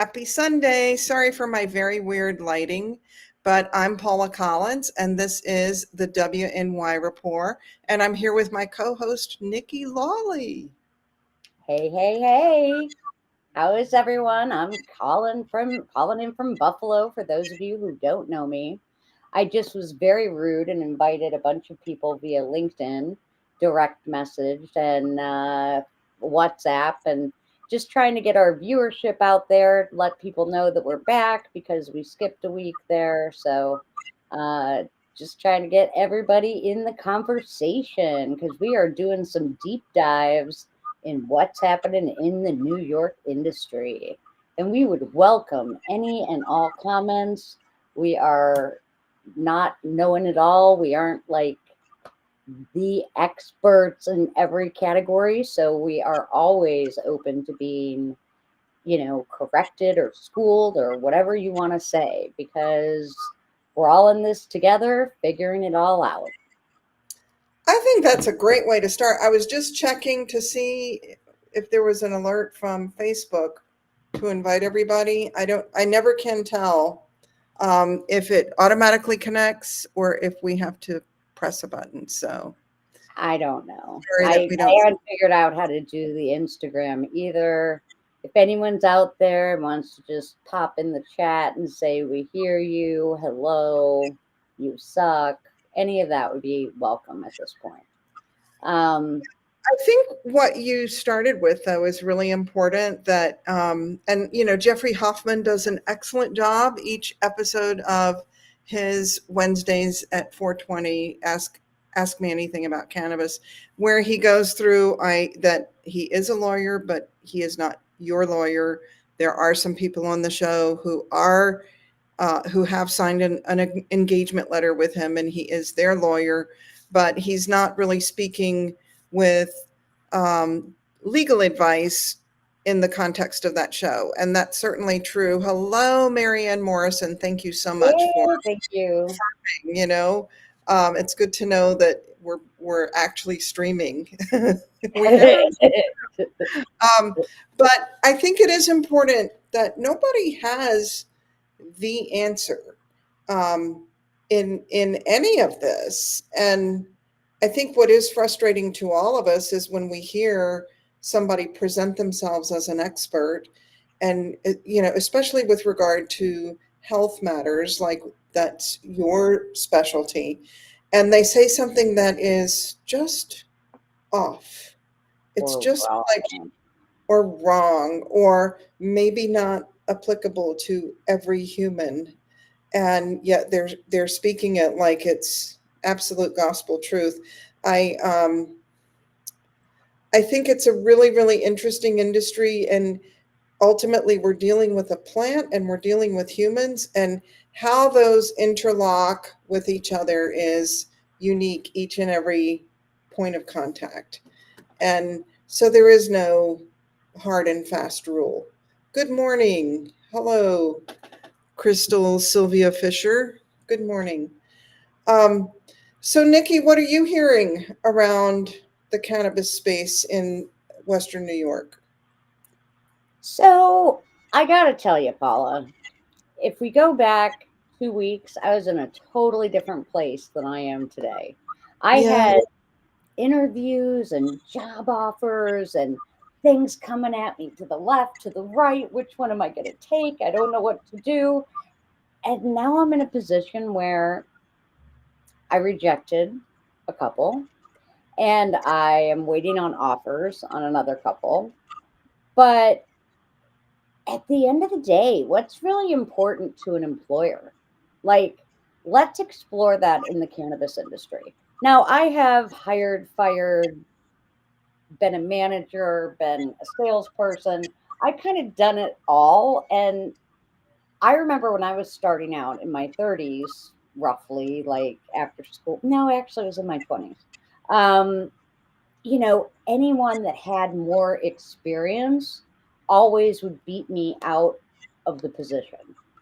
Happy Sunday. Sorry for my very weird lighting, but I'm Paula Collins, and this is the WNY Report, and I'm here with my co-host, Nikki Lawley. Hey. How is everyone? I'm calling in from Buffalo for those of you who don't know me. I just was very rude and invited a bunch of people via LinkedIn, direct message and WhatsApp and just trying to get our viewership out there, let people know that we're back because we skipped a week there. So uh just trying to get everybody in the conversation because we are doing some deep dives in what's happening in the New York industry. And we would welcome any and all comments. We are not knowing it all. We aren't like the experts in every category. So we are always open to being, corrected or schooled or whatever you want to say because we're all in this together, figuring it all out. I think that's a great way to start. I was just checking to see if there was an alert from Facebook to invite everybody. I never can tell if it automatically connects or if we have to press a button. So I don't know. sorry that I, we I don't. haven't figured out how to do the Instagram either. If anyone's out there and wants to just pop in the chat and say, we hear you, hello, you suck, any of that would be welcome at this point. Um, I think what you started with, though, is really important. Jeffrey Hoffman does an excellent job each episode of his Wednesdays at 4:20. Ask me anything about cannabis, where he goes through that he is a lawyer, but he is not your lawyer. There are some people on the show who have signed an engagement letter with him, and he is their lawyer, but he's not really speaking with legal advice in the context of that show. And that's certainly true. Hello, Marianne Morrison. Thank you so much for, yeah, thank you. you know, it's good to know that we're actually streaming. We never, um, but I think it is important that nobody has the answer um, in any of this. And I think what is frustrating to all of us is when we hear somebody present themselves as an expert, and especially with regard to health matters, like that's your specialty, and they say something that is just off. It's Or just like wrong. or wrong or maybe not applicable to every human, and yet they're speaking it like it's absolute gospel truth. I um i think it's a really interesting industry, and ultimately we're dealing with a plant and we're dealing with humans, and how those interlock with each other is unique each and every point of contact. And so there is no hard and fast rule. Good morning. Hello, Crystal Sylvia Fisher. Good morning. Um, so, Nikki, what are you hearing around the cannabis space in Western New York? So I got to tell you, Paula, if we go back 2 weeks, I was in a totally different place than I am today. I Yeah, had interviews and job offers and things coming at me to the left, to the right. Which one am I going to take? I don't know what to do. And now I'm in a position where I rejected a couple and I am waiting on offers on another couple. But at the end of the day, what's really important to an employer? Like, let's explore that in the cannabis industry. Now, I have hired, fired, been a manager, been a salesperson. I kind of done it all. And I remember when I was starting out in my 30s, roughly, like after school. No, actually, it was in my 20s. Um, anyone that had more experience always would beat me out of the position.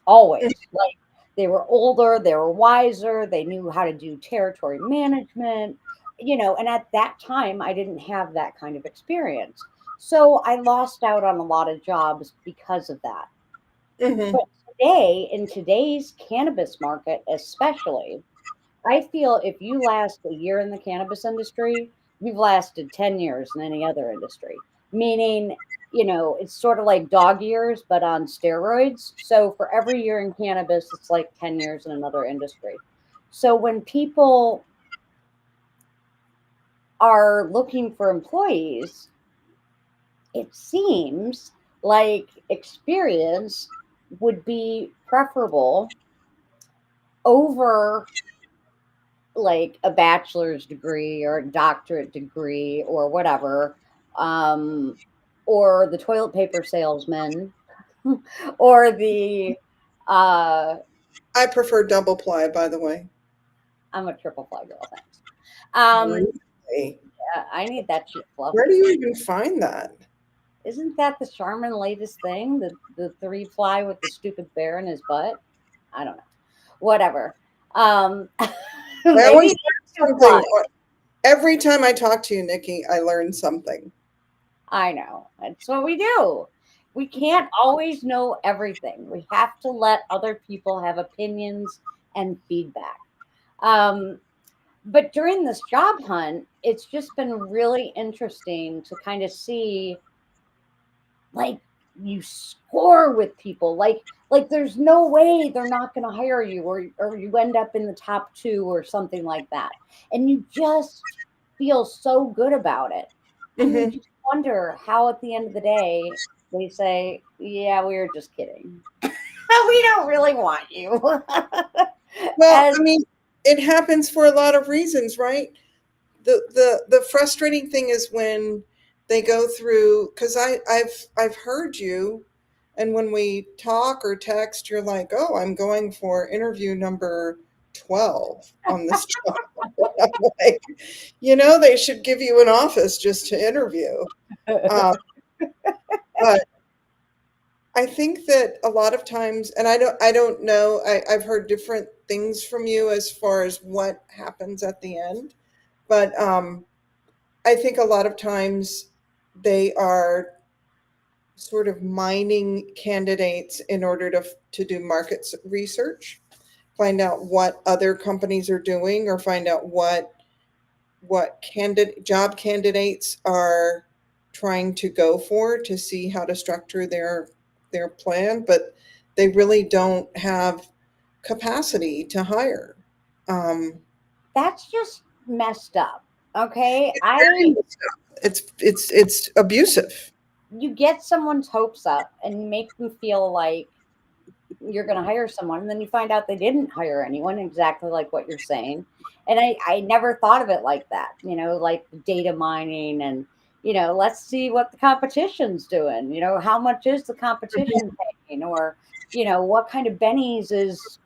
Always. Like they were older, they were wiser, they knew how to do territory management, and at that time I didn't have that kind of experience. So I lost out on a lot of jobs because of that. Hmm. But today, in today's cannabis market, especially, I feel if you last a year in the cannabis industry, you've lasted 10 years in any other industry. Meaning, it's sort of like dog years, but on steroids. So for every year in cannabis, it's like 10 years in another industry. So when people are looking for employees, it seems like experience would be preferable over like a bachelor's degree or a doctorate degree or whatever, um, or the toilet paper salesman, or the uh, I prefer double ply, by the way. I'm a triple fly girl, thanks. Um, Really? yeah, I need that shit Where do fluffy. you even find that? Isn't that the Charmin latest thing? The three ply with the stupid bear in his butt? I don't know. Whatever. Um, I always maybe learn two something. ply. Every time I talk to you, Nikki, I learn something. I know. That's what we do. We can't always know everything. We have to let other people have opinions and feedback. Um, but during this job hunt, it's just been really interesting to kind of see like you score with people like there's no way they're not going to hire you or you end up in the top 2 or something like that, and you just feel so good about it, and you Hmm. just wonder how at the end of the day they say, yeah, we were just kidding. We don't really want you. Well, And I mean, it happens for a lot of reasons, right? The frustrating thing is when they go through, because I've heard you, and when we talk or text, you're like, oh, I'm going for interview number 12 on this job. I'm like, they should give you an office just to interview. Um, but I think that a lot of times, and I don't know, I've heard different things from you as far as what happens at the end, but I think a lot of times they are sort of mining candidates in order to do market research, find out what other companies are doing, or find out what job candidates are trying to go for to see how to structure their plan, but they really don't have capacity to hire. Um, that's just messed up. Okay, it's I it's abusive. you get someone's hopes up and make them feel like you're going to hire someone, and then you find out they didn't hire anyone, exactly like what you're saying. And I never thought of it like that, like data mining, and let's see what the competition's doing, how much is the competition paying, or what kind of bennies is,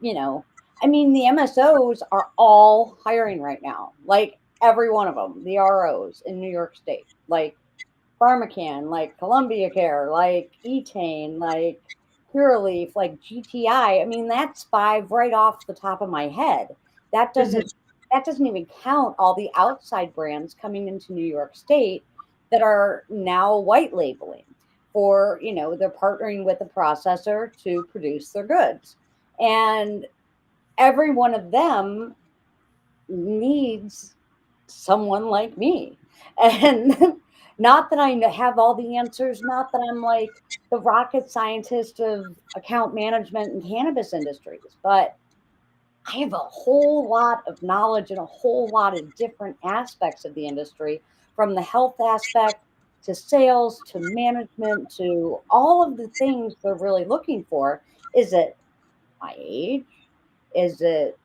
you know I mean, the MSOs are all hiring right now, like every one of them, the ROs in New York State, like Pharmacan, like Columbia Care, like Etane, like Curaleaf, like GTI. I mean, that's five right off the top of my head. That Mhm. doesn't that doesn't even count all the outside brands coming into New York State that are now white labeling for, they're partnering with a processor to produce their goods. And every one of them needs someone like me. And not that I have all the answers, not that I'm like the rocket scientist of account management and cannabis industries, but I have a whole lot of knowledge in a whole lot of different aspects of the industry, from the health aspect to sales to management to all of the things they're really looking for. Is it my age? Is it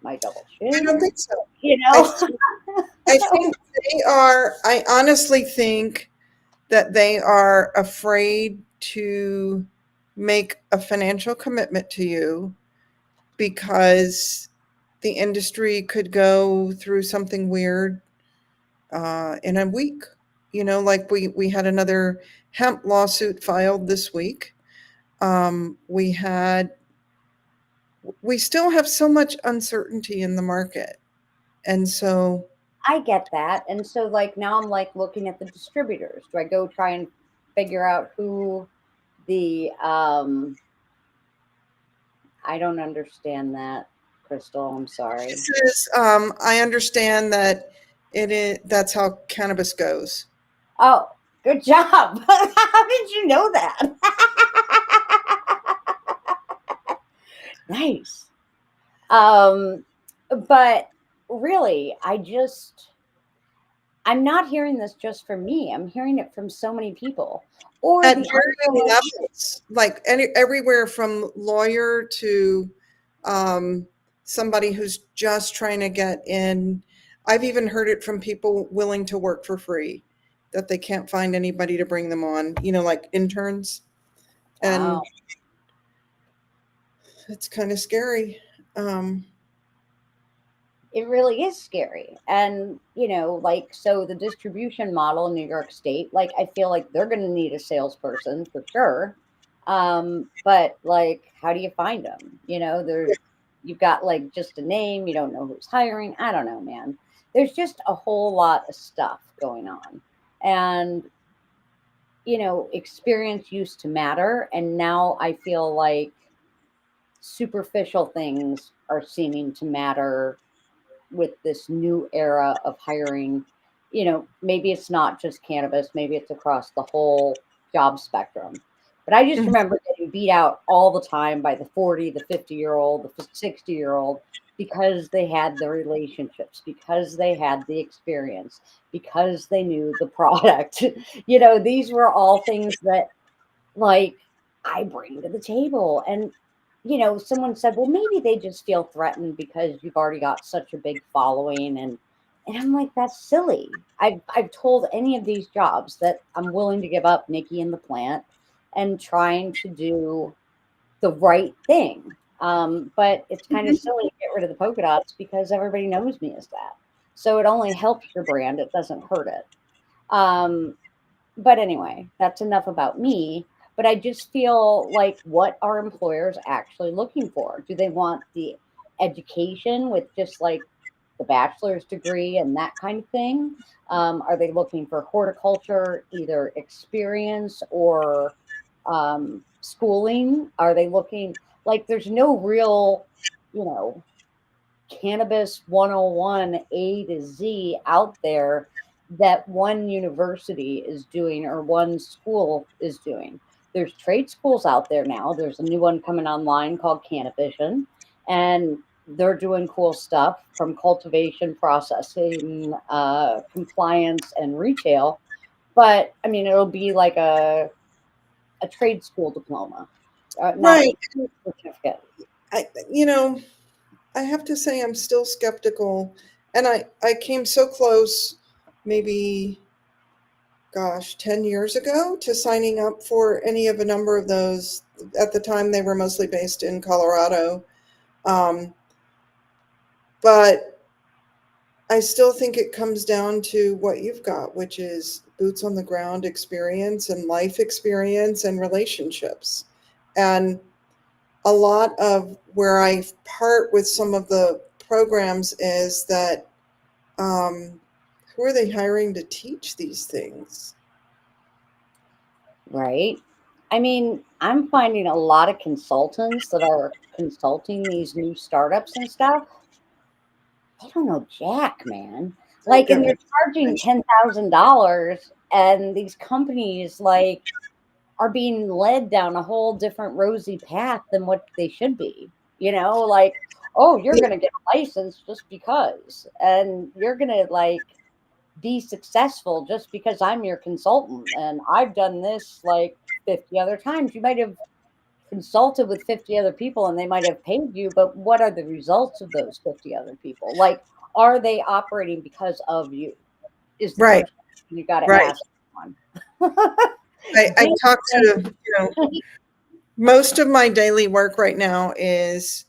my double I don't chin? think so. You I know? think I think they are. I honestly think that they are afraid to make a financial commitment to you because the industry could go through something weird in a week. Like we had another hemp lawsuit filed this week. We still have so much uncertainty in the market, and so I get that. And so like now I'm like looking at the distributors. Do I go try and figure out who The I don't understand that, Crystal. I'm sorry. This is, I understand that that's how cannabis goes. Oh, good job. How did you know that? Nice. Um, but really, I'm not hearing this just from me. I'm hearing it from so many people. Or At the varying other, levels, like everywhere from lawyer to um, somebody who's just trying to get in. I've even heard it from people willing to work for free, that they can't find anybody to bring them on, like interns. And wow, it's kind of scary. Um, it really is scary. And, like, so the distribution model in New York State, like, I feel like they're going to need a salesperson for sure. But, like, how do you find them? You've got like just a name, you don't know who's hiring. I don't know, man. There's just a whole lot of stuff going on. And, experience used to matter. And now I feel like superficial things are seeming to matter with this new era of hiring. Maybe it's not just cannabis, maybe it's across the whole job spectrum. But I just remember getting beat out all the time by the 40, the 50-year-old, the 60-year-old, because they had the relationships, because they had the experience, because they knew the product. These were all things that, like, I bring to the table. And, someone said, well, maybe they just feel threatened because you've already got such a big following. And I'm like, that's silly. I've told any of these jobs that I'm willing to give up Nikki in the plant and trying to do the right thing. But it's kind of silly to get rid of the polka dots because everybody knows me as that. So it only helps your brand, it doesn't hurt it. But anyway, that's enough about me. But I just feel like, what are employers actually looking for? Do they want the education with just like the bachelor's degree and that kind of thing? Are they looking for horticulture, either experience or schooling? Are they looking, like, there's no real, you know, cannabis 101 A to Z out there that one university is doing or one school is doing. There's trade schools out there now. There's a new one coming online called Cannavision, and they're doing cool stuff from cultivation, processing, compliance, and retail. But I mean, it'll be like a trade school diploma, not right. a certificate. I, you know, I have to say I'm still skeptical. And I came so close, maybe, gosh, 10 years ago, to signing up for any of a number of those. At the time, they were mostly based in Colorado. Um, but I still think it comes down to what you've got, which is boots on the ground experience and life experience and relationships. And a lot of where I part with some of the programs is that who are they hiring to teach these things? Right. I mean, I'm finding a lot of consultants that are consulting these new startups and stuff. They don't know jack, man. Oh Like, and goodness. they're charging $10,000, and these companies like are being led down a whole different rosy path than what they should be. Like, oh, you're Yeah, gonna get a license just because, and you're gonna like be successful just because I'm your consultant and I've done this like 50 other times. You might have consulted with 50 other people and they might have paid you, but what are the results of those 50 other people? Like, are they operating because of you? Is the right, first question you got to right. ask someone. I Big talk to, thing. most of my daily work right now is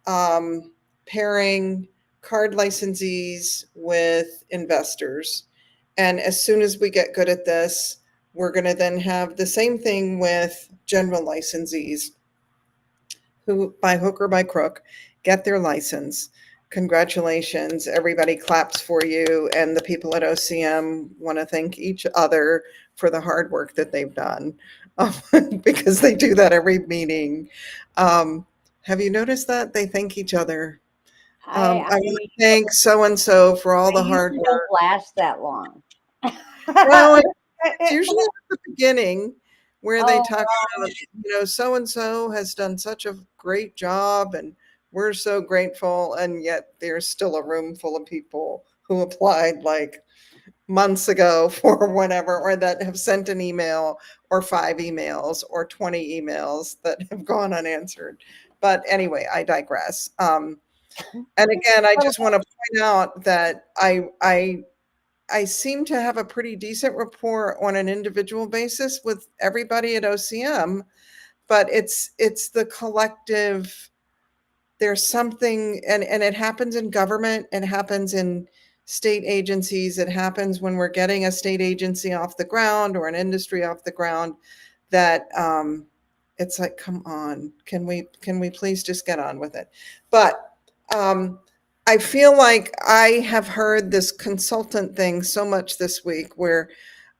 pairing card licensees with investors. And as soon as we get good at this, we're going to then have the same thing with general licensees who, by hook or by crook, get their license. Congratulations. Everybody claps for you. And the people at OCM want to thank each other for the hard work that they've done, because they do that every meeting. Have you noticed that they thank each other? I I want to thank so and so for all I the hard usually don't work. last that long. Well, it's usually at the beginning where they Oh, talk about, so and so has done such a great job and we're so grateful. And yet there's still a room full of people who applied like months ago for whatever, or that have sent an email or 5 emails or 20 emails that have gone unanswered. But anyway, I digress. And again, I just want to point out that I seem to have a pretty decent rapport on an individual basis with everybody at OCM, but it's the collective. There's something, and it happens in government, it happens in state agencies, it happens when we're getting a state agency off the ground or an industry off the ground, that it's like, come on, can we please just get on with it? But I feel like I have heard this consultant thing so much this week, where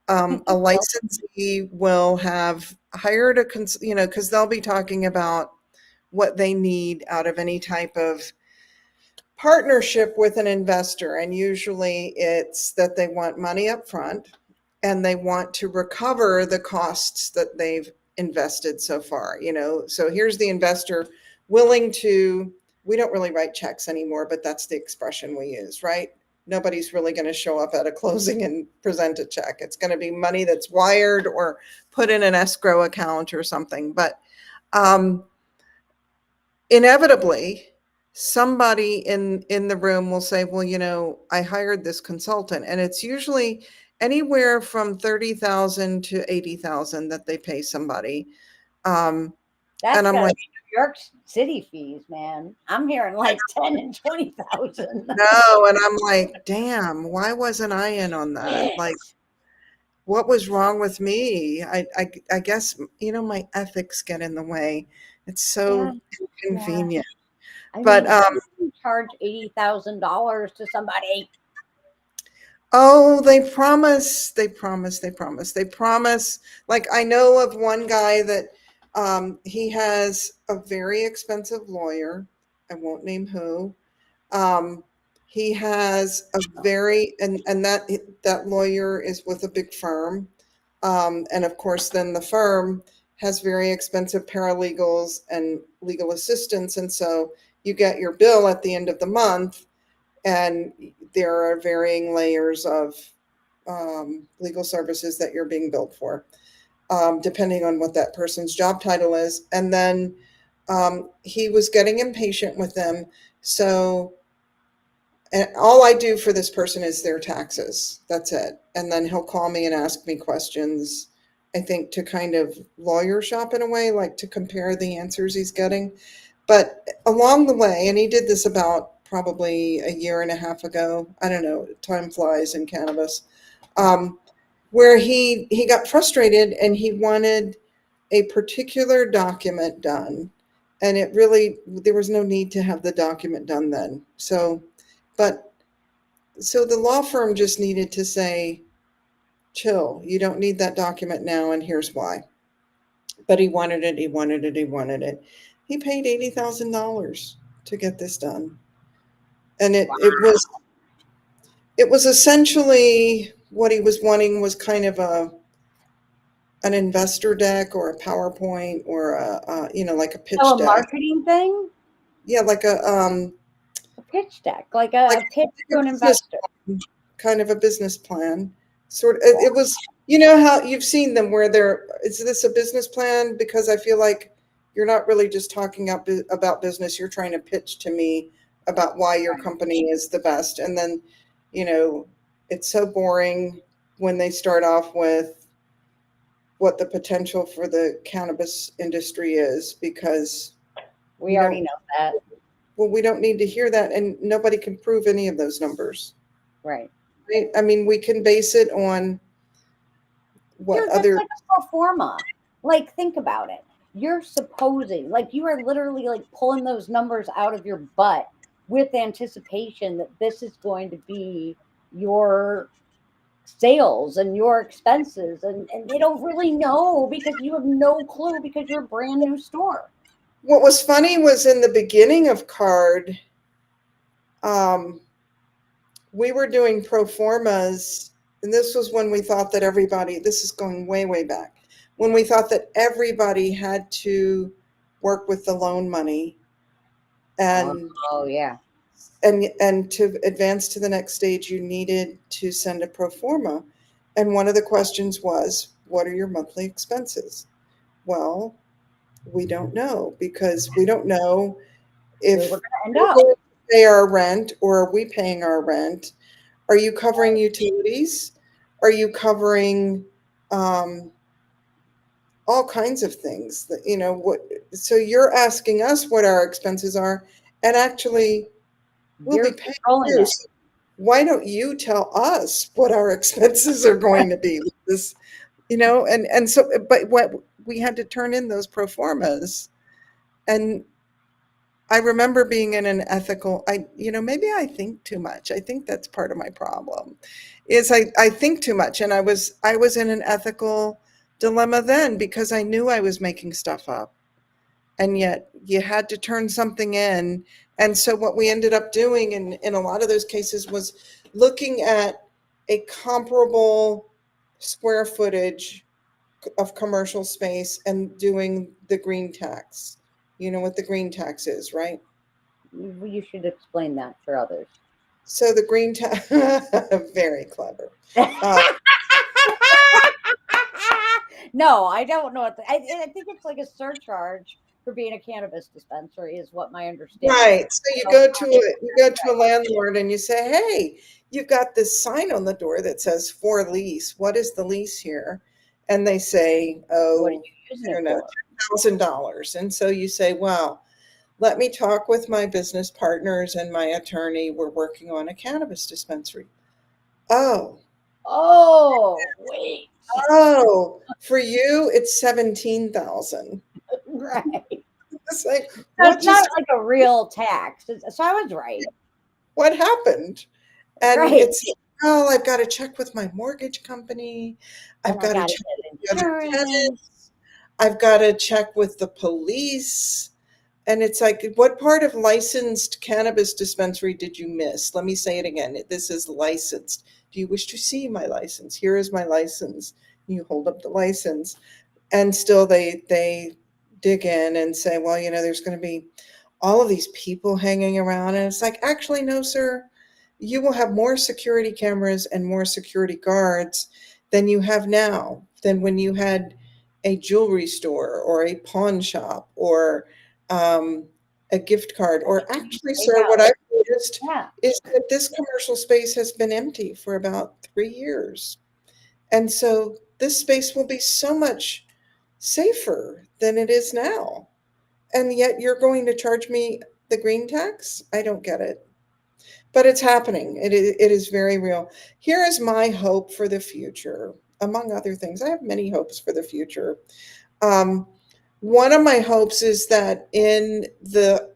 a licensee will have hired because they'll be talking about what they need out of any type of partnership with an investor. And usually it's that they want money up front and they want to recover the costs that they've invested so far. So here's the investor willing to, we don't really write checks anymore, but that's the expression we use, right? Nobody's really going to show up at a closing and present a check. It's going to be money that's wired or put in an escrow account or something. But inevitably, somebody in the room will say, well, I hired this consultant, and it's usually anywhere from 30,000 to 80,000 that they pay somebody. that's And I'm gotta like, be New York City fees, man. I'm hearing like 10 and 20,000. no. And I'm like, damn, why wasn't I in on that? Like, what was wrong with me? I guess, my ethics get in the way. It's Yeah, so yeah. inconvenient. I But mean, you can charge $80,000 to somebody. oh, they promise, they promise, they promise, they promise. Like, I know of one guy that he has a very expensive lawyer. I won't name who. Um, he has a very, and that lawyer is with a big firm. And of course, then the firm has very expensive paralegals and legal assistants. And so you get your bill at the end of the month, and there are varying layers of legal services that you're being billed for, depending on what that person's job title is. And then he was getting impatient with them. So, and all I do for this person is their taxes. That's it. And then he'll call me and ask me questions, I think, to kind of lawyer shop in a way, like to compare the answers he's getting. But along the way, and he did this about probably a year and a half ago. I don't know, time flies in cannabis. Where he got frustrated and he wanted a particular document done, and there was no need to have the document done then. But so the law firm just needed to say, chill, you don't need that document now, and here's why. But he wanted it, he wanted it, he wanted it. He paid $80,000 to get this done. And it was essentially, what he was wanting was kind of an investor deck or a PowerPoint or like a pitch Oh, a deck. marketing thing? Yeah, like A pitch deck, like like a pitch to a an business investor. kind of a business plan. Sort of, it was, how you've seen them where is this a business plan? Because I feel like you're not really just talking about business, you're trying to pitch to me about why your company is the best. And then, it's so boring when they start off with what the potential for the cannabis industry is, because We already know that. we don't need to hear that, and nobody can prove any of those numbers. Right. Right? I mean, we can base it on what Dude, that's other. like a pro forma. Like, think about it. You're supposing, like, you are literally like pulling those numbers out of your butt with anticipation that this is going to be your sales and your expenses, and they don't really know because you have no clue because you're a brand new store. What was funny was in the beginning of Card, we were doing pro formas, and this was when we thought that everybody, this is going way, way back, when we thought that everybody had to work with the loan money and Oh yeah. and to advance to the next stage, you needed to send a pro forma. And one of the questions was, what are your monthly expenses? Well, we don't know because we don't know Where if we're gonna end we're up. going to pay our rent or are we paying our rent? Are you covering utilities? Are you covering um, all kinds of things that, what, so you're asking us what our expenses are, and actually we'll be You're paying controlling you. it. So why don't you tell us what our expenses are going to be with this, and so, but what we had to turn in those pro formas. And I remember being in an ethical, maybe I think too much. I think that's part of my problem is I think too much. And I was in an ethical dilemma then because I knew I was making stuff up, and yet you had to turn something in. And so what we ended up doing in a lot of those cases was looking at a comparable square footage of commercial space and doing the green tax. You know what the green tax is, right? You should explain that for others. So the green tax, very clever. Uh, No, I don't know what I think it's like a surcharge for being a cannabis dispensary is what my understanding right. is. So you So go to a landlord and you say, "Hey, you've got this sign on the door that says for lease. What is the lease here?" And they say, what are "Oh, you using I it don't know, for? $10,000." And so you say, "Well, let me talk with my business partners and my attorney. We're working on a cannabis dispensary." Oh, Oh, wait. for you, it's 17,000. Right. It's like, So what it's not just, like a real tax. So I was right. what happened? And Right. it's, oh, I've got to check with my mortgage company. I've And I got to got to check with get the other insurance. tenants. I've got to check with the police. And it's like, what part of licensed cannabis dispensary did you miss? Let me say it again. This is licensed. Do you wish to see my license? Here is my license. You hold up the license. And still they dig in and say, well, there's going to be all of these people hanging around. And it's like, actually, no, sir. You will have more security cameras and more security guards than you have now, than when you had a jewelry store or a pawn shop or um, a gift card. Or actually, Take sir, what out. I've noticed Yeah. is that this commercial space has been empty for about 3 years. And so this space will be so much safer than it is now. And yet you're going to charge me the green tax? I don't get it. But it's happening. It is very real. Here is my hope for the future. Among other things, I have many hopes for the future. Um, one of my hopes is that in the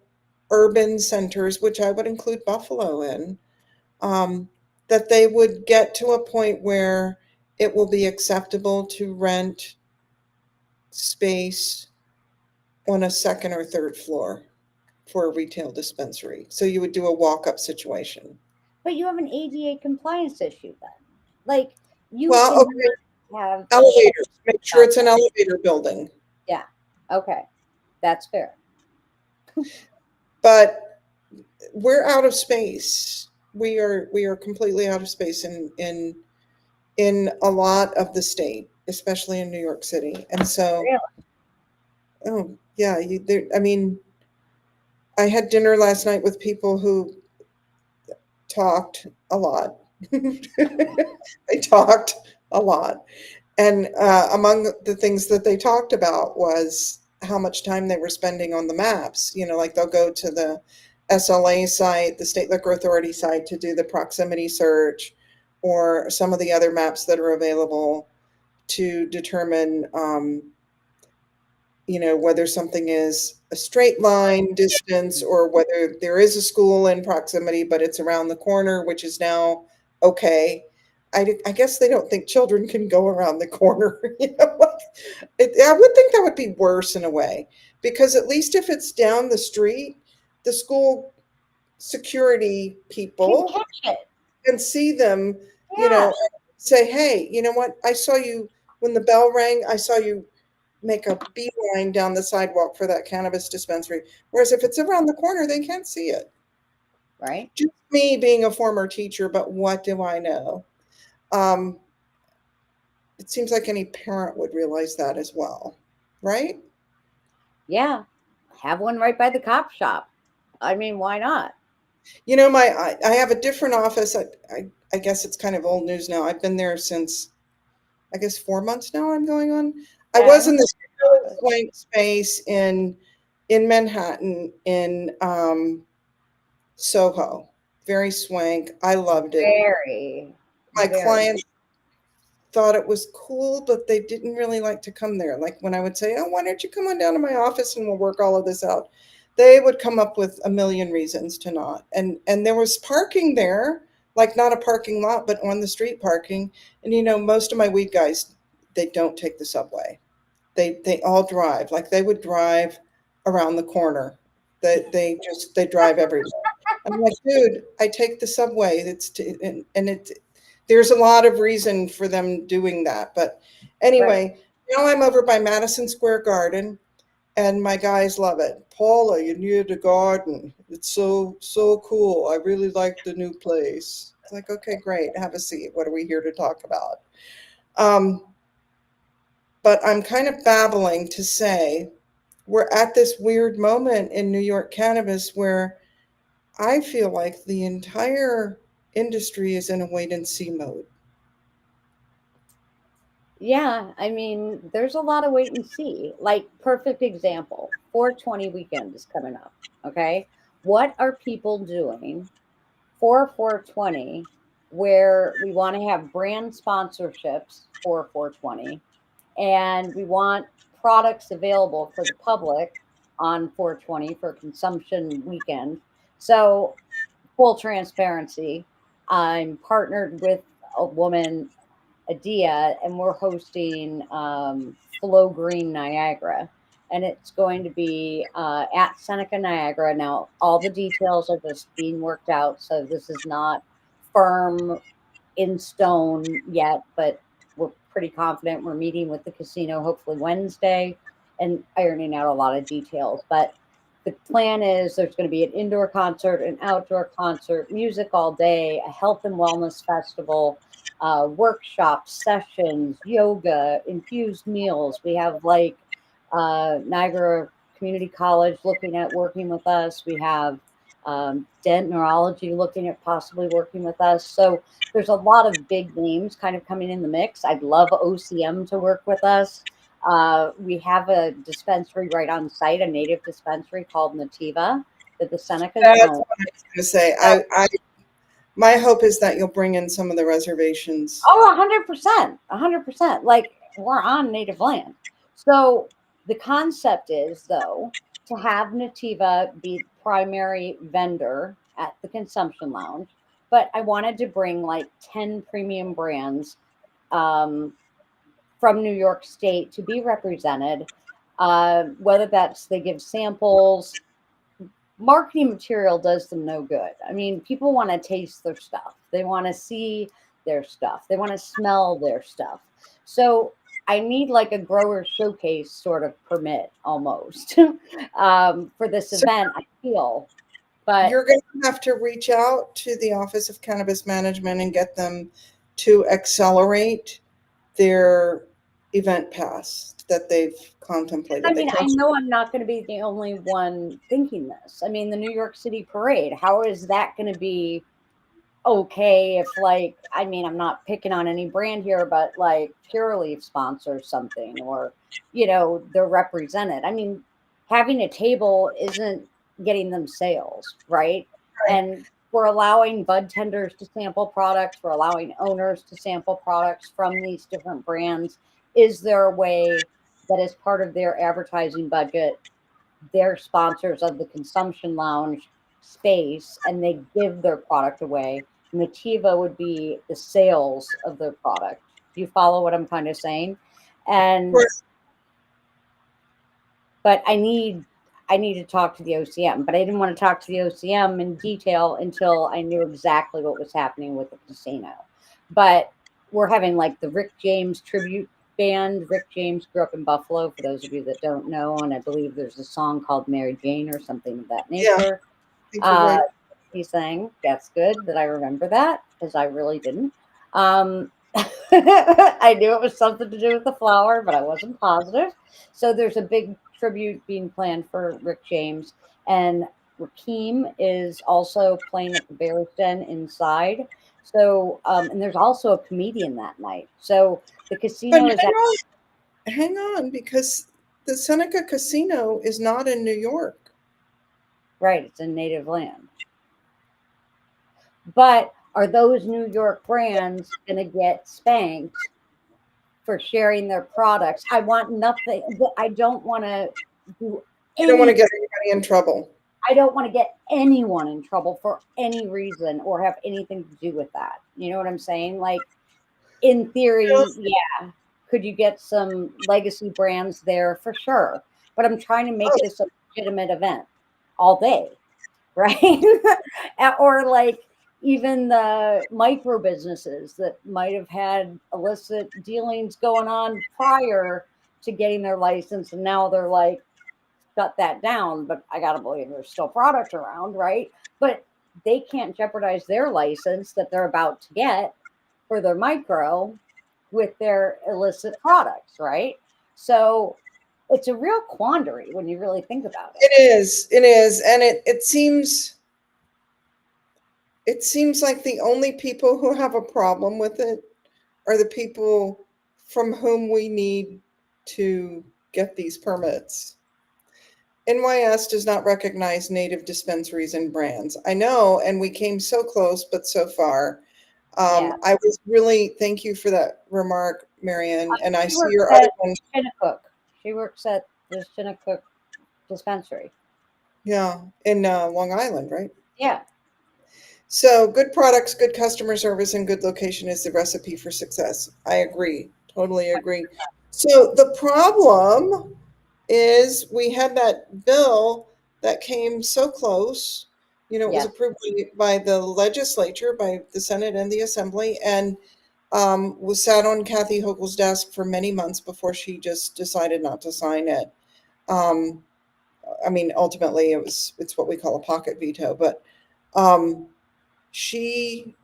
urban centers, which I would include Buffalo in, um, that they would get to a point where it will be acceptable to rent space on a second or third floor for a retail dispensary. So you would do a walk-up situation. But you have an ADA compliance issue then. Like you Well, cannot okay, have shit elevators. Make sure about it's an that. elevator building. Yeah. Okay. That's fair. But we're out of space. We are completely out of space in a lot of the state, especially in New York City. And so, Really. oh yeah, I mean, I had dinner last night with people who talked a lot. They talked a lot. And among the things that they talked about was how much time they were spending on the maps. Like they'll go to the SLA site, the State Liquor Authority site, to do the proximity search, or some of the other maps that are available to determine, whether something is a straight line distance or whether there is a school in proximity, but it's around the corner, which is now okay. I guess they don't think children can go around the corner. I would think that would be worse in a way, because at least if it's down the street, the school security Can people catch it. can see them, Yeah, say, hey, you know what? I saw you when the bell rang. I saw you make a beeline down the sidewalk for that cannabis dispensary. Whereas if it's around the corner, they can't see it. right. Just me being a former teacher, but what do I know? Um, it seems like any parent would realize that as well, right? Yeah, have one right by the cop shop. I mean, why not? I have a different office. I guess it's kind of old news now. I've been there since, I guess, 4 months now. I'm going on. I Yeah, I was in remember this the really office. quaint space in Manhattan in Soho. Very swank. I loved it. Very, My very. clients thought it was cool, but they didn't really like to come there. Like when I would say, "Oh, why don't you come on down to my office and we'll work all of this out?" They would come up with a million reasons to not. And there was parking there, like not a parking lot, but on the street parking. And most of my weed guys, they don't take the subway. They all drive. Like they would drive around the corner. They drive everywhere. I'm like, dude, I take the subway. And there's a lot of reason for them doing that. But Right. anyway, now I'm over by Madison Square Garden, and my guys love it. Paula, you're near the garden. It's so cool. I really like the new place. It's like, okay, great. Have a seat. What are we here to talk about? Um, but I'm kind of babbling to say we're at this weird moment in New York cannabis where I feel like the entire industry is in a wait and see mode. Yeah, I mean, there's a lot of wait and see. Like, perfect example, 420 weekend is coming up. Okay. What are people doing for 420 where we want to have brand sponsorships for 420 and we want products available for the public on 420 for consumption weekend? So, full transparency, I'm partnered with a woman, Adia, and we're hosting Flow Green Niagara. And it's going to be at Seneca Niagara. Now, all the details are just being worked out. So this is not firm in stone yet, but we're pretty confident. We're meeting with the casino hopefully Wednesday and ironing out a lot of details. But the plan is there's going to be an indoor concert, an outdoor concert, music all day, a health and wellness festival, workshops, sessions, yoga, infused meals. We have like Niagara Community College looking at working with us. We have Dent Neurology looking at possibly working with us. So there's a lot of big names kind of coming in the mix. I'd love OCM to work with us. We have a dispensary right on site, a native dispensary called Nativa that the Senecas That's own. what I was going to say. So, My hope is that you'll bring in some of the reservations. oh, 100%, 100%. Like we're on native land. So the concept is, though, to have Nativa be the primary vendor at the consumption lounge. But I wanted to bring like 10 premium brands um, from New York State to be represented. Whether that's they give samples, marketing material does them no good. I mean, people want to taste their stuff, they want to see their stuff, they want to smell their stuff. So I need like a grower showcase sort of permit almost for this So event, I feel. But you're going to have to reach out to the Office of Cannabis Management and get them to accelerate their event pass that they've I contemplated. They mean, I cost know I'm not going to be the only one thinking this. I mean, the New York City parade, how is that going to be okay if, like, I mean, I'm not picking on any brand here, but like Pure Leaf sponsors something or, they're represented. I mean, having a table isn't getting them sales, right? right. And we're allowing bud tenders to sample products, we're allowing owners to sample products from these different brands. Is there a way that is part of their advertising budget, they're sponsors of the consumption lounge space and they give their product away Nativa would be the sales of the product. Do you follow what I'm kind of saying? And Right. but I need to talk to the OCM, but I didn't want to talk to the OCM in detail until I knew exactly what was happening with the casino. But we're having like the Rick James tribute band. Rick James grew up in Buffalo, for those of you that don't know, and I believe there's a song called Mary Jane or something of that Yeah, I nature. think you're Uh, right. he sang. That's good that I remember that because I really didn't. Um, I knew it was something to do with the flower, but I wasn't positive. So there's a big tribute being planned for Rick James, and Rakeem is also playing at the Bears Den inside. So, and there's also a comedian that night. So the But casino is at, hang on, because the Seneca Casino is not in New York. right. It's in native land. But are those New York brands going to get spanked for sharing their products? I want nothing. I don't want to do You don't want to any. get anybody in trouble. I don't want to get anyone in trouble for any reason or have anything to do with that. You know what I'm saying? Like, in theory, yeah, could you get some legacy brands there for sure? But I'm trying to make Oh, this a legitimate event all day, right? Or like even the micro businesses that might have had illicit dealings going on prior to getting their license, and now they're like, cut that down, but I gotta believe there's still product around, right? But they can't jeopardize their license that they're about to get for their micro with their illicit products, right? So it's a real quandary when you really think about it. it is, and it seems like the only people who have a problem with it are the people from whom we need to get these permits. NYS does not recognize native dispensaries and brands. I know, and we came so close, but so far. Yeah. I was really, thank you for that remark, Marianne. And I She see works your other at one. Shinnecook. She works at the Shinnecook dispensary. Yeah, in Long Island, right? Yeah. So good products, good customer service, and good location is the recipe for success. I agree. Totally agree. So the problem is we had that bill that came so close. You know, it was Yes. approved by the legislature, by the Senate and the Assembly, and was sat on Kathy Hochul's desk for many months before she just decided not to sign it. Um, I mean, ultimately, it's what we call a pocket veto, but um, she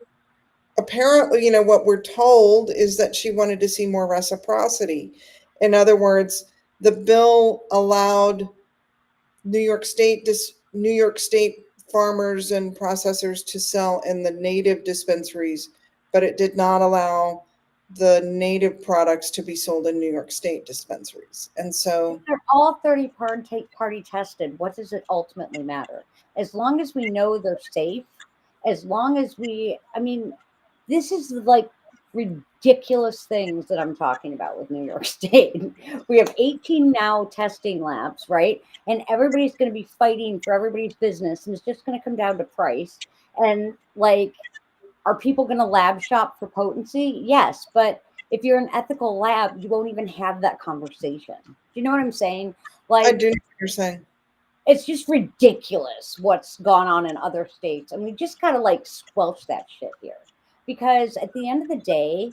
apparently, what we're told is that she wanted to see more reciprocity. In other words, the bill allowed New York State farmers and processors to sell in the native dispensaries, but it did not allow the native products to be sold in New York State dispensaries. And If so they're all 30 party tested, what does it ultimately matter? As long as we know they're safe, as long as I mean, this is like ridiculous things that I'm talking about with New York State. We have 18 now testing labs, right? And everybody's going to be fighting for everybody's business, and it's just going to come down to price. And like, are people going to lab shop for potency? Yes, but if you're an ethical lab, you won't even have that conversation. Do you know what I'm saying? I Like, do know what you're saying. it's just ridiculous what's gone on in other states. And we just gotta like squelch that shit here. Because at the end of the day,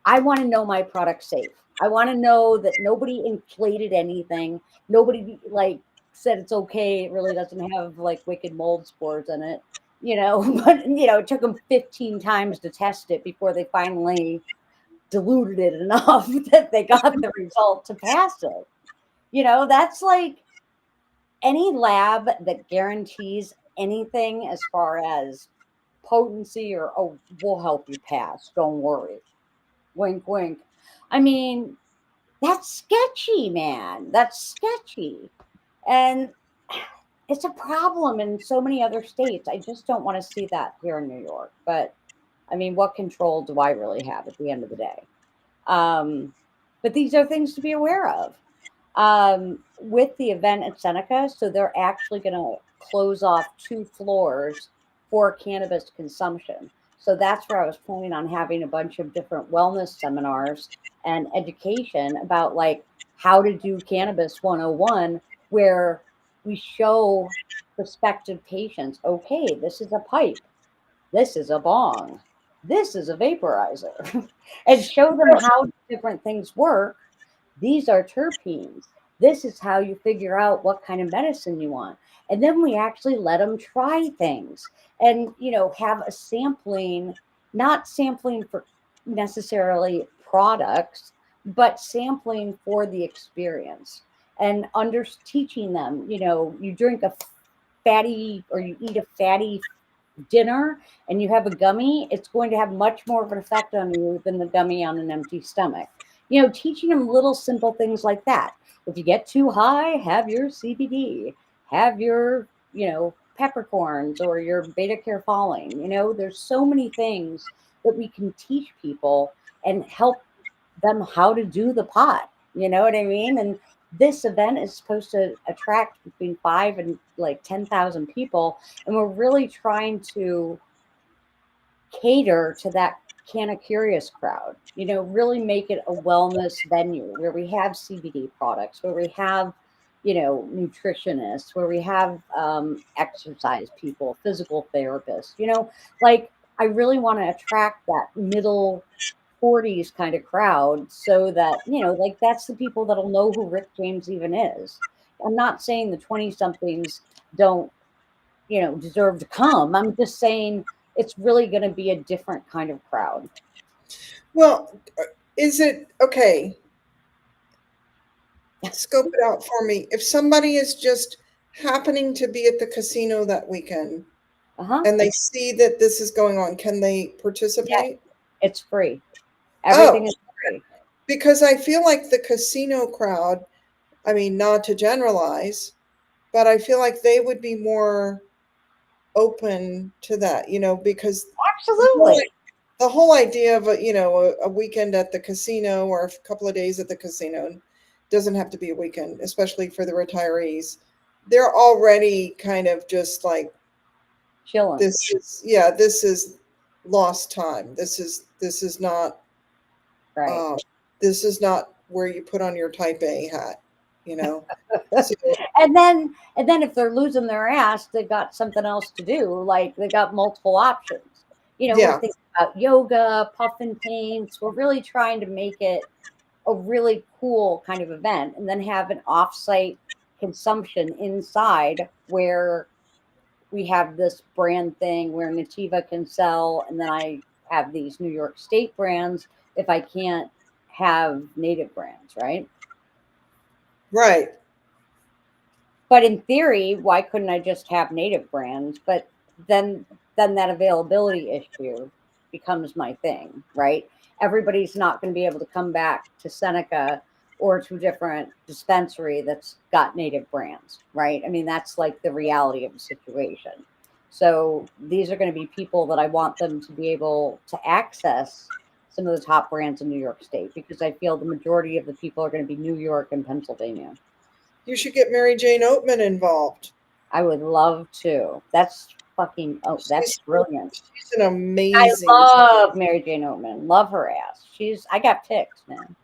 I want to know my product's safe. I want to know that nobody inflated anything. Nobody like said it's okay. It really doesn't have like wicked mold spores in it, But it took them 15 times to test it before they finally diluted it enough that they got the result to pass it. That's like any lab that guarantees anything as far as potency or, oh, we'll help you pass. Don't worry. Wink, wink. I mean, that's sketchy, man. That's sketchy. And it's a problem in so many other states. I just don't want to see that here in New York. But I mean, what control do I really have at the end of the day? But these are things to be aware of with the event at Seneca. So they're actually going to close off 2 floors for cannabis consumption. So that's where I was planning on having a bunch of different wellness seminars and education about like how to do cannabis 101, where we show prospective patients, okay, this is a pipe, this is a bong, this is a vaporizer, and show them how different things work. These are terpenes. This is how you figure out what kind of medicine you want. And then we actually let them try things and, have a sampling, not sampling for necessarily products, but sampling for the experience and teaching them, you drink a fatty or you eat a fatty dinner and you have a gummy, it's going to have much more of an effect on you than the gummy on an empty stomach. Teaching them little simple things like that. If you get too high, have your CBD, have your, peppercorns or your beta carotene. There's so many things that we can teach people and help them how to do the pot. You know what I mean? And this event is supposed to attract between 5 and like 10,000 people. And we're really trying to cater to that Canna Curious crowd, really make it a wellness venue where we have CBD products, where we have, nutritionists, where we have exercise people, physical therapists, like I really want to attract that middle 40s kind of crowd so that, like that's the people that'll know who Rick James even is. I'm not saying the 20 somethings don't, deserve to come. I'm just saying it's really going to be a different kind of crowd. Well, is it okay? Scope it out for me. If somebody is just happening to be at the casino that weekend Uh-huh. and they see that this is going on, can they Yeah, participate? it's free. Oh, Everything is free. because I feel like the casino crowd, I mean, not to generalize, but I feel like they would be more open to that, because the whole, Absolutely. the whole idea of a weekend at the casino or a couple of days at the casino doesn't have to be a weekend, especially for the retirees. They're already kind of just like, Chilling. this is lost time. This is not Right. um, this is not where you put on your type A hat, you know. So And then if they're losing their ass, they've got something else to do. Like they got multiple options. We're yeah, thinking about yoga, puff and paints. We're really trying to make it a really cool kind of event and then have an offsite consumption inside where we have this brand thing where Nativa can sell, and then I have these New York State brands if I can't have native brands, right? right. But in theory, why couldn't I just have native brands? But then then that availability issue becomes my thing, right? Everybody's not going to be able to come back to Seneca or to a different dispensary that's got native brands, right? I mean, that's like the reality of the situation. So these are going to be people that I want them to be able to access some of the top brands in New York State because I feel the majority of the people are going to be New York and Pennsylvania. You should get Mary Jane Oatman involved. I would love to. That's fucking, oh, that's She's brilliant. she's an I amazing. love Mary Jane Oatman. Love her ass. I got picked, man.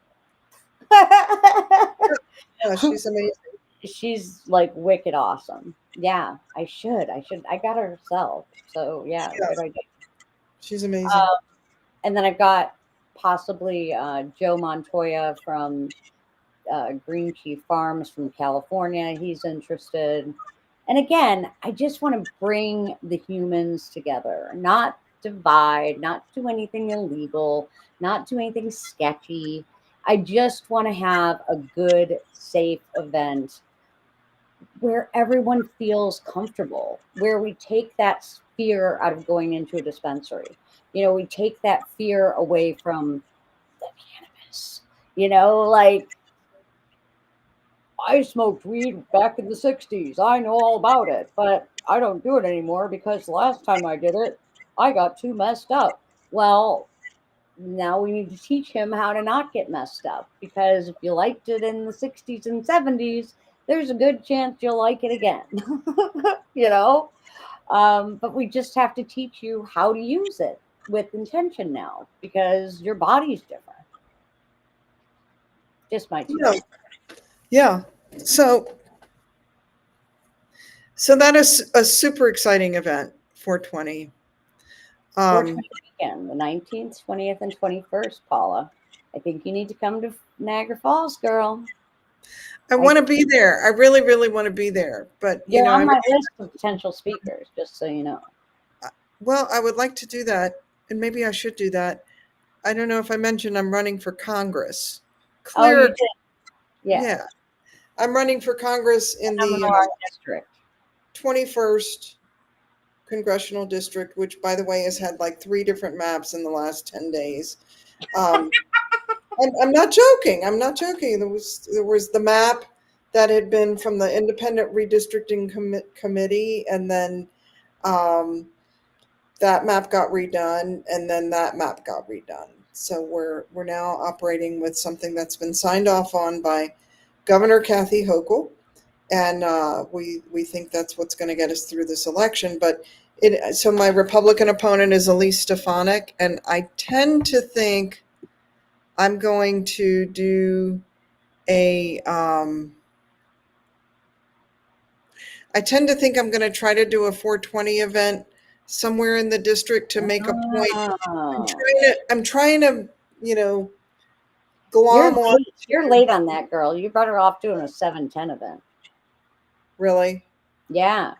Yeah, she's amazing. She's like wicked awesome. Yeah, I got her herself. So yeah, Yeah, good idea. she's amazing. Um, and then I've got possibly Joe Montoya from Green Chief Farms from California. He's interested. And again, I just want to bring the humans together, not divide, not do anything illegal, not do anything sketchy. I just want to have a good, safe event where everyone feels comfortable, where we take that fear out of going into a dispensary. We take that fear away from the cannabis. Like I smoked weed back in the 60s. I know all about it, but I don't do it anymore because the last time I did it, I got too messed up. Well, now we need to teach him how to not get messed up because if you liked it in the 60s and 70s, there's a good chance you'll like it again. you know? But we just have to teach you how to use it. with intention now because your body's different. Just my 2 Yeah. cents. Yeah. So that is a super exciting event, 420. 420 weekend, the 19th, 20th, and 21st, Paula. I think you need to come to Niagara Falls, girl. I want to be there. I really, really want to be there. But, You're on my list of potential speakers, just so you know. Well, I would like to do that. And maybe I should do that. I don't know if I mentioned I'm running for Congress. Oh, you Clear. did? Yeah. Yeah. I'm running for Congress in the district. 21st congressional district, which, by the way, has had like 3 different maps in the last 10 days. I'm not joking. I'm not joking. There was the map that had been from the Independent Redistricting Committee, and then that map got redone, and then that map got redone. So we're now operating with something that's been signed off on by Governor Kathy Hochul, and we think that's what's going to get us through this election. But so my Republican opponent is Elise Stefanik, and I tend to think I'm going to do a. I tend to think I'm going to try to do a 420 event somewhere in the district to make a point. I'm trying to, glom on. You're late on that, girl. You're better off doing a 710 event. Really? Yeah.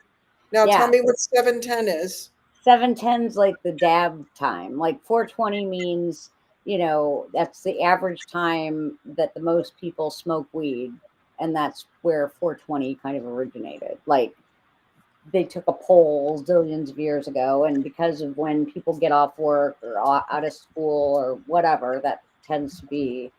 Now tell me what 710 is. 710's like the dab time. Like 420 means, that's the average time that the most people smoke weed. And that's where 420 kind of originated. Like they took a poll zillions of years ago, and because of when people get off work or out of school or whatever, that tends to be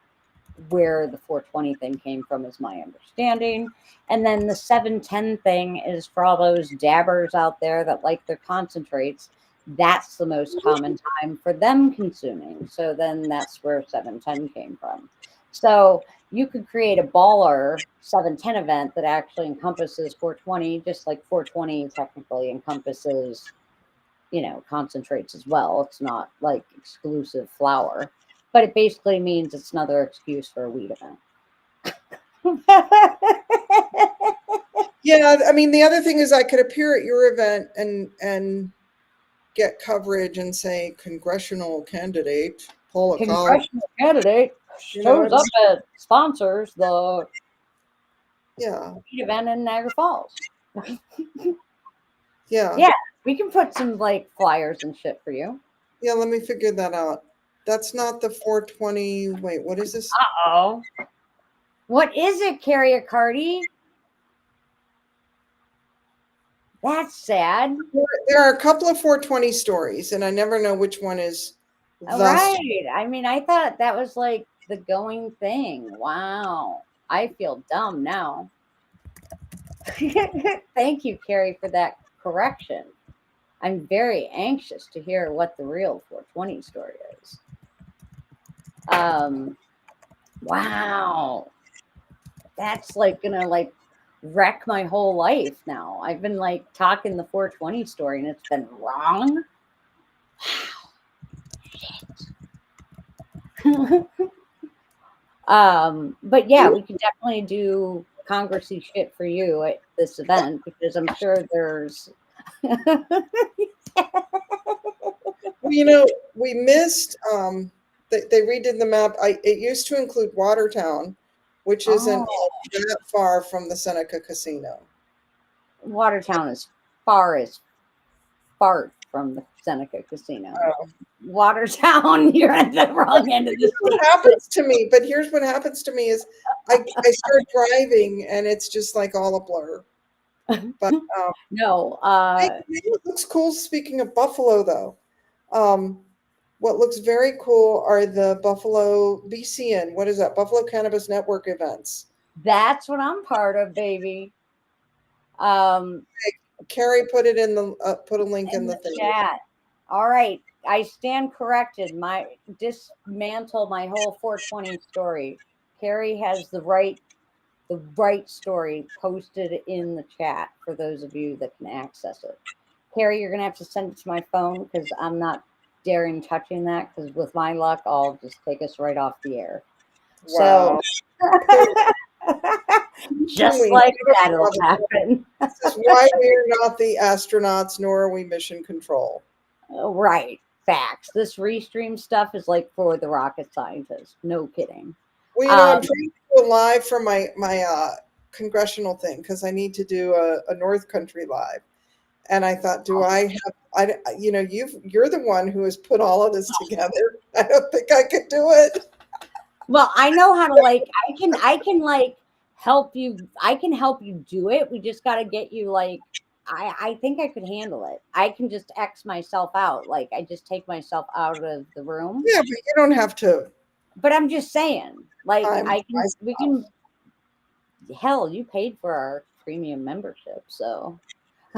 where the 420 thing came from, is my understanding. And then the 710 thing is for all those dabbers out there that like their concentrates. That's the most common time for them consuming. So then that's where 710 came from. So you could create a baller 710 event that actually encompasses 420, just like 420 technically encompasses, concentrates as well. It's not like exclusive flower, but it basically means it's another excuse for a weed event. Yeah, I mean, the other thing is I could appear at your event and get coverage and say congressional candidate Paula. Congressional candidate shows up at sponsors the weed event in Niagara Falls. Yeah, we can put some like flyers and shit for you. Yeah, let me figure that out. That's not the 420. Wait, what is this? Uh-oh. What is it, Carrier Cardi? That's sad. There are a couple of 420 stories, and I never know which one is right. I mean, I thought that was like the going thing. Wow. I feel dumb now. Thank you, Carrie, for that correction. I'm very anxious to hear what the real 420 story is. Wow. That's like gonna like wreck my whole life now. I've been like talking the 420 story and it's been wrong. Wow. Shit. But yeah, we can definitely do congressy shit for you at this event because I'm sure there's we missed they redid the map. It used to include Watertown, which isn't that far from the Seneca Casino. Watertown is far as fart from the Seneca Casino. Oh. Watertown, you're at the wrong end of the state. What happens to me? But here's what happens to me is I start driving and it's just like all a blur. But no, it looks cool. Speaking of Buffalo, though, what looks very cool are the Buffalo BCN. What is that? Buffalo Cannabis Network events. That's what I'm part of, baby. Carrie put it in the put a link in the thing. Chat. All right, I stand corrected. Dismantle my whole 420 story. Carrie has the right story posted in the chat for those of you that can access it. Carrie, you're gonna have to send it to my phone because I'm not daring touching that because with my luck, I'll just take us right off the air. Wow. So just We like never that'll thought of happen. This is why we're not the astronauts, nor are we mission control. Right. Facts. This restream stuff is like for the rocket scientists. No kidding. Well, I'm trying to go live for my congressional thing because I need to do a North Country live. And I thought, do I have, you're the one who has put all of this together. I don't think I could do it. Well, I know how to I can like help you. I can help you do it. We just got to get you like, I think I could handle it. I can just X myself out. Like I just take myself out of the room. Yeah, but you don't have to. But I'm just saying, like we can, hell, you paid for our premium membership. So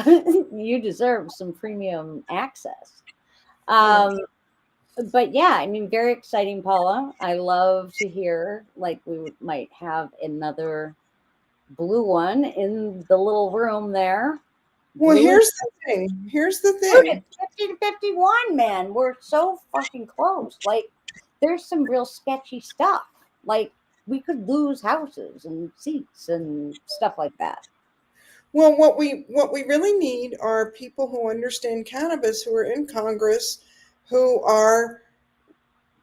you deserve some premium access. But yeah, I mean, very exciting, Paula. I love to hear like we might have another blue one in the little room there. Well, Blue here's the thing. Dude, it's 50 to 51, man. We're so fucking close. Like, there's some real sketchy stuff. Like, we could lose houses and seats and stuff like that. Well, what we really need are people who understand cannabis, who are in Congress, who are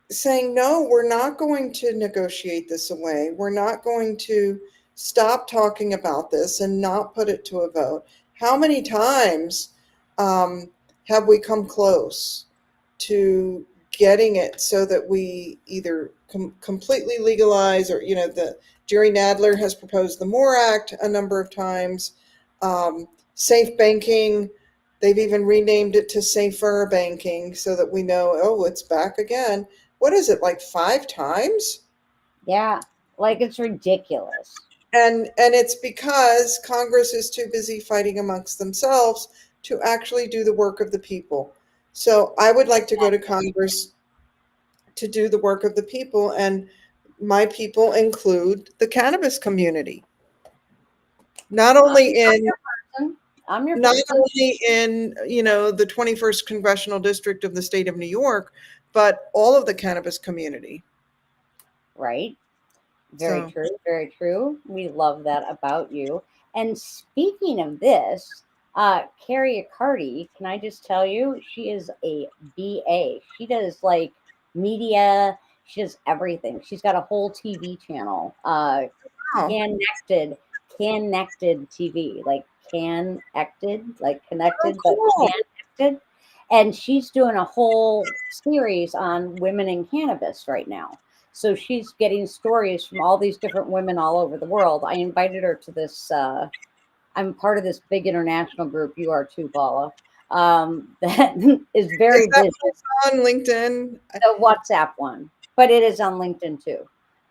saying, no, we're not going to negotiate this away. We're not going to stop talking about this and not put it to a vote. How many times have we come close to getting it so that we either completely legalize or, the Jerry Nadler has proposed the MORE Act a number of times. Safe banking, they've even renamed it to safer banking so that we know, oh, it's back again. What is it, like 5 times? Yeah, like it's ridiculous. And it's because Congress is too busy fighting amongst themselves to actually do the work of the people. So I would like to go to Congress to do the work of the people, and my people include the cannabis community. Not only in I'm your not person. only in the 21st congressional district of the state of New York, but all of the cannabis community. Right. Very true. Very true. We love that about you. And speaking of this, Carrie Accardi, can I just tell you, she is a BA. She does like media. She does everything. She's got a whole TV channel. Connected TV, like connected, like connected, but connected. And she's doing a whole series on women in cannabis right now. So she's getting stories from all these different women all over the world. I invited her to this. I'm part of this big international group. You are too, Paula. That is very busy. On LinkedIn? The WhatsApp one, but it is on LinkedIn too.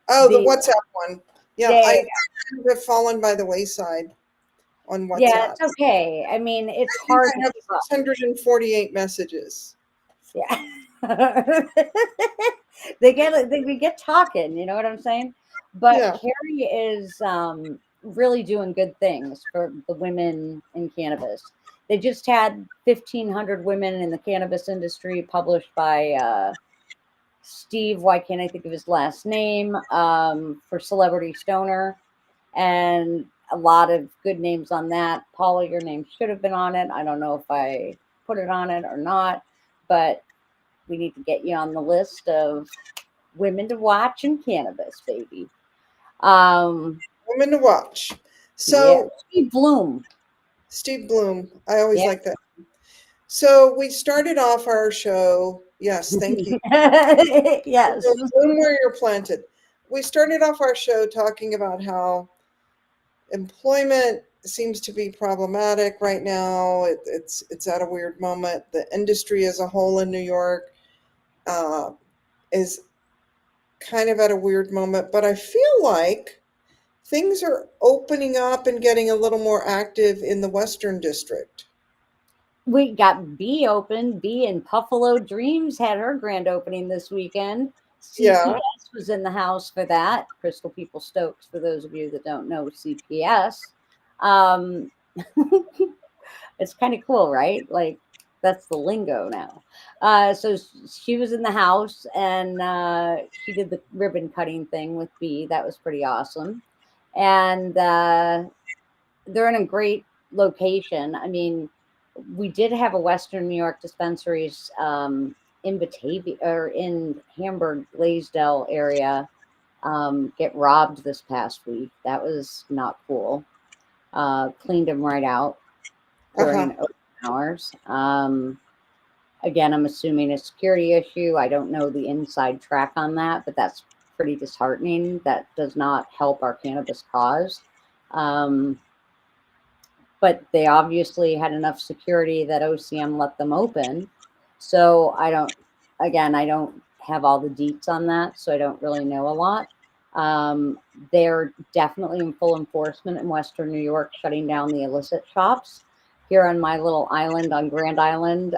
Oh, the WhatsApp one. Yeah, I have fallen by the wayside on WhatsApp. Yeah, it's okay. I mean, it's hard. I have 648 messages. Yeah. they get talking, you know what I'm saying? But Carrie is really doing good things for the women in cannabis. They just had 1,500 women in the cannabis industry published by Steve, why can't I think of his last name, for Celebrity Stoner, and a lot of good names on that. Paula, your name should have been on it. I don't know if I put it on it or not, but we need to get you on the list of women to watch in cannabis, baby. Women to watch. So Steve Bloom. I always like that. So we started off our show. Yes, thank you. Yes. Bloom where you're planted. We started off our show talking about how employment seems to be problematic right now. It's at a weird moment. The industry as a whole in New York is kind of at a weird moment, but I feel like things are opening up and getting a little more active in the Western District. We got B open. B in Buffalo Dreams had her grand opening this weekend. CPS was in the house for that. Crystal People Stokes, for those of you that don't know CPS. It's kind of cool, right? Like That's the lingo now. So she was in the house and she did the ribbon cutting thing with B. That was pretty awesome. And they're in a great location. I mean, we did have a Western New York dispensaries in Batavia or in Hamburg, Blaisdell area get robbed this past week. That was not cool. Cleaned them right out Uh-huh. during open hours. Again, I'm assuming a security issue. I don't know the inside track on that, but that's pretty disheartening. That does not help our cannabis cause. Um, but they obviously had enough security that OCM let them open. So I don't have all the deets on that, so I don't really know a lot. They're definitely in full enforcement in Western New York, shutting down the illicit shops. Here on my little island on Grand Island,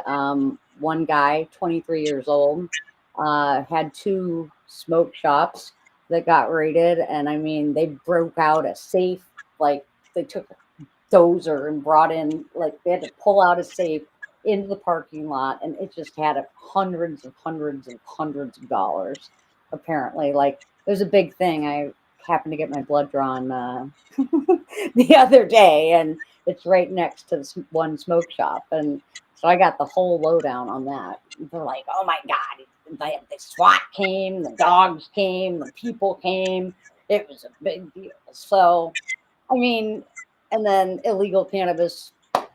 one guy, 23 years old, had two smoke shops that got raided. And I mean, they broke out a safe, like they took dozer and brought in, like they had to pull out a safe into the parking lot, and it just had hundreds of dollars. Apparently, like it was a big thing. I happened to get my blood drawn the other day, and it's right next to this one smoke shop, and so I got the whole lowdown on that. They're like, "Oh my god!" The SWAT came, the dogs came, the people came. It was a big deal. So I mean, and then illegal cannabis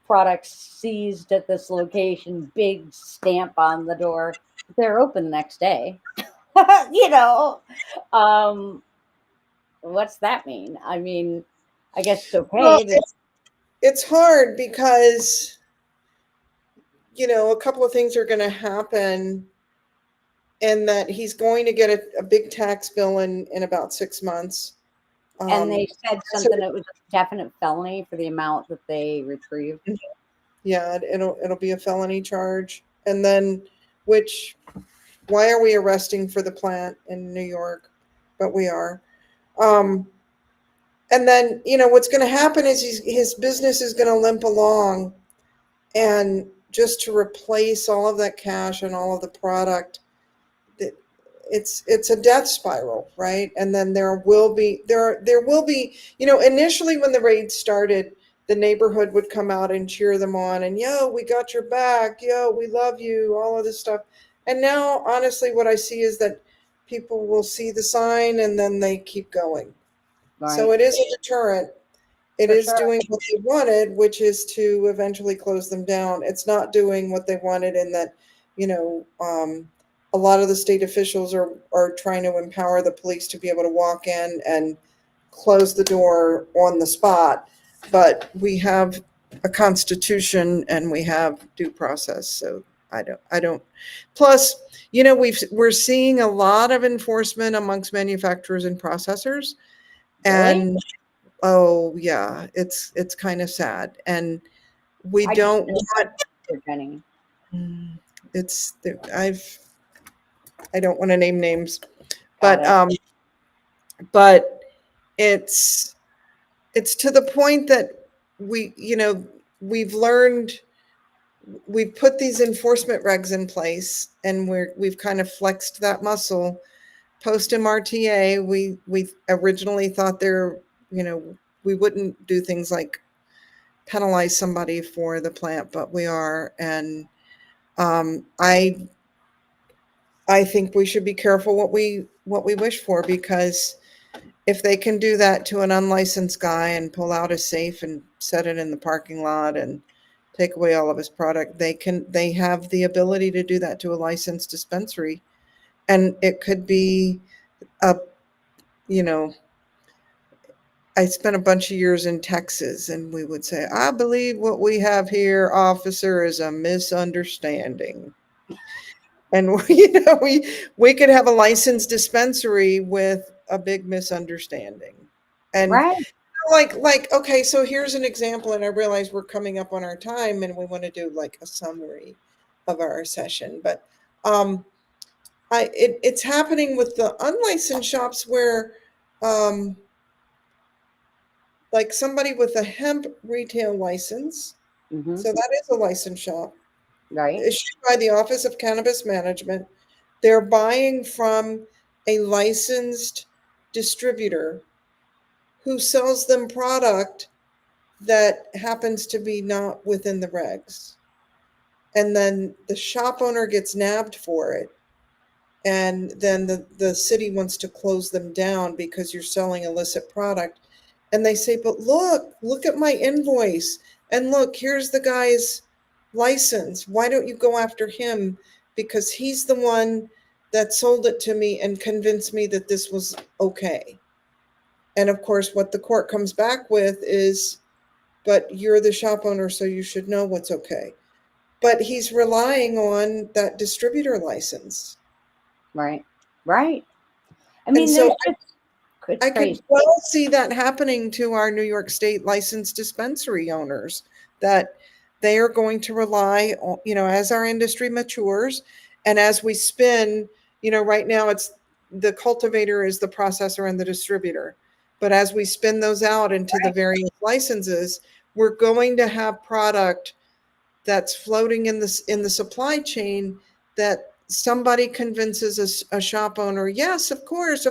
products seized at this location, big stamp on the door. They're open the next day. you know, um, what's that mean? I mean, I guess it's Well, okay. But it's hard because, a couple of things are going to happen, and that he's going to get a big tax bill in about 6 months. and they Um, said so something that was a definite felony for the amount that they retrieved. yeah, it'll be a felony charge, and then which why are we arresting for the plant in New York? But we are. Um, and then what's going to happen is his business is going to limp along, and just to replace all of that cash and all of the product, it's a death spiral, right? And then there will be initially when the raid started, the neighborhood would come out and cheer them on, and yo, we got your back, yo, we love you, all of this stuff. And now honestly what I see is that people will see the sign and then they keep going. So Right, it is a deterrent. It for is sure. doing what they wanted, which is to eventually close them down. It's not doing what they wanted in that, you know, a lot of the state officials are trying to empower the police to be able to walk in and close the door on the spot. But we have a constitution and we have due process. So I don't. Plus, we're seeing a lot of enforcement amongst manufacturers and processors, Really? and oh yeah, it's kind of sad, and we I just don't want. Jenny. It's I don't want to name names, Got but it. but it's it's to the point that we've learned, we've put these enforcement regs in place, and we've kind of flexed that muscle. Post MRTA, we originally thought we wouldn't do things like penalize somebody for the plant, but we are. And um, I I think we should be careful what we wish for, because if they can do that to an unlicensed guy and pull out a safe and set it in the parking lot and take away all of his product, they have the ability to do that to a licensed dispensary. And it could be a you know I spent a bunch of years in Texas, and we would say, I believe what we have here, officer, is a misunderstanding. And we could have a licensed dispensary with a big misunderstanding. And Right. okay, so here's an example, and I realize we're coming up on our time and we want to do like a summary of our session. But um it's happening with the unlicensed shops where um somebody with a hemp retail license, Hmm. so that is a licensed shop, Right. issued by the Office of Cannabis Management. They're buying from a licensed distributor who sells them product that happens to be not within the regs. And then the shop owner gets nabbed for it. And then the city wants to close them down because you're selling illicit product. And they say, but look at my invoice. And look, here's the guy's license. Why don't you go after him? Because he's the one that sold it to me and convinced me that this was okay. And of course, what the court comes back with is, but you're the shop owner, so you should know what's okay. But he's relying on that distributor license. Right. Right. I And mean, so it's I could crazy. well see that happening to our New York State licensed dispensary owners, that they are going to rely on, as our industry matures and as we spin, right now it's the cultivator is the processor and the distributor. But as we spin those out into the various licenses, we're going to have product that's floating in the supply chain that somebody convinces a shop owner, yes, of course,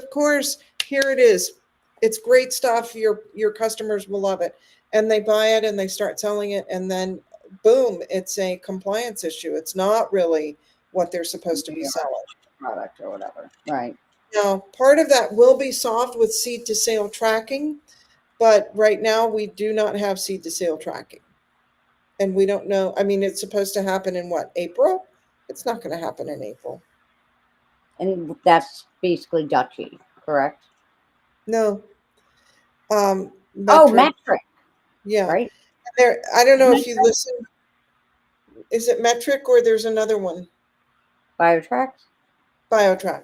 here it is. It's great stuff. Your customers will love it. And they buy it and they start selling it. And then boom, it's a compliance issue. It's not really what they're supposed to be selling. Product or whatever. Right. Now, part of that will be solved with seed to sale tracking, but right now we do not have seed to sale tracking. And we don't know. I mean, it's supposed to happen in what, April? It's not going to happen in April. And that's basically Dutchy, correct? No. Oh, Metric. metric, Yeah. right? There. I don't know if you Metric, listen. Is it Metric or there's another one? BioTrax. BioTrack.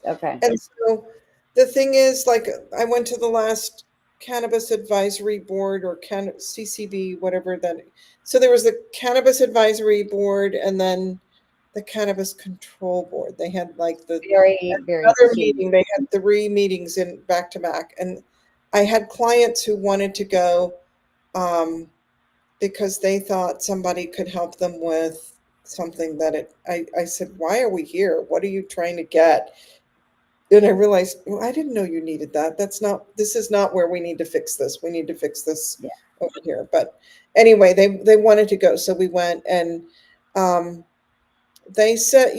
Okay. And so the thing is, like, I went to the last Cannabis Advisory Board or CCB, whatever that. So there was the Cannabis Advisory Board and then the Cannabis Control Board. They had like the Very, very other key. meeting. They had 3 meetings in back to back, and I had clients who wanted to go because they thought somebody could help them with something that I said, why are we here? What are you trying to get? And I realized, well, I didn't know you needed that. This is not where we need to fix this. We need to fix this Yeah. over here. But anyway, they wanted to go. So we went, and they said,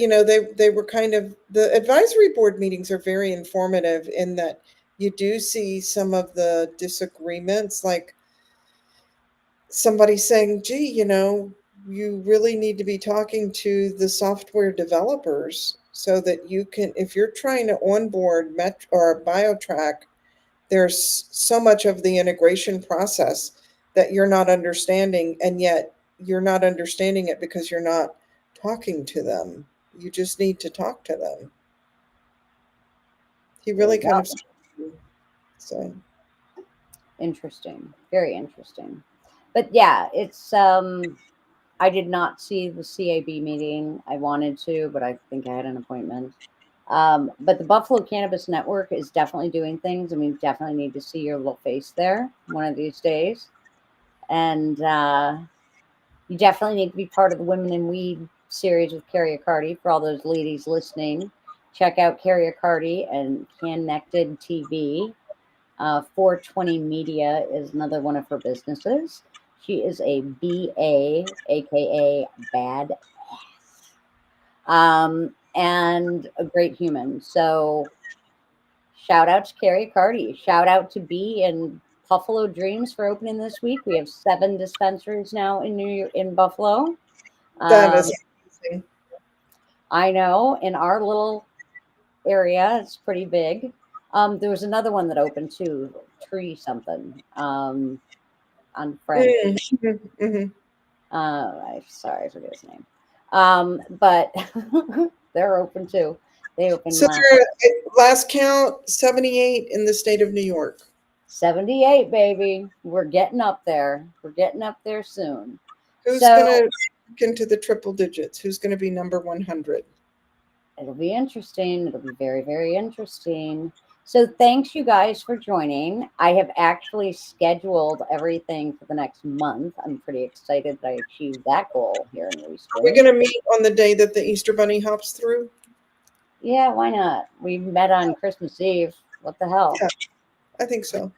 they were kind of, the advisory board meetings are very informative in that you do see some of the disagreements, like somebody saying, gee, you really need to be talking to the software developers so that you can, if you're trying to onboard or BioTrack, there's so much of the integration process that you're not understanding, and yet you're not understanding it because you're not talking to them. You just need to talk to them. He There really you kind go. of, so Interesting. Very interesting. But yeah, it's I did not see the CAB meeting. I wanted to, but I think I had an appointment. But the Buffalo Cannabis Network is definitely doing things, and we definitely need to see your little face there one of these days. And you definitely need to be part of the Women in Weed series with Carrie Accardi. For all those ladies listening, check out Carrie Accardi and Connected TV. 420 Media is another one of her businesses. She is a BA, aka bad and a great human. So shout out to Carrie Cardi. Shout out to B and Buffalo Dreams for opening this week. We have 7 dispensaries now in Buffalo. that is amazing. I know in our little area, it's pretty big. There was another one that opened too, Tree something on French. Mm-hmm. I'm sorry, I forget his name. But they're open too. They opened So last there, last count, 78 in the state of New York. 78, baby. We're getting up there. We're getting up there soon. Who's So going to get into the triple digits? Who's going to be number 100? it'll be interesting. It'll be very, very interesting. So thanks you guys for joining. I have actually scheduled everything for the next month. I'm pretty excited that I achieved that goal here in Are we Houston. going to meet on the day that the Easter Bunny hops through? Yeah, why not? We met on Christmas Eve. What the hell? Yeah, I think so.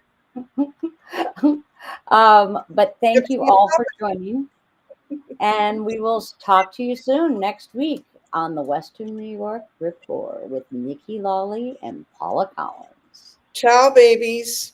But Good thank to you see you. all for joining. And we will talk to you soon next week on the Western New York Report with Nikki, Lawley, and Paula Collins. Ciao, babies.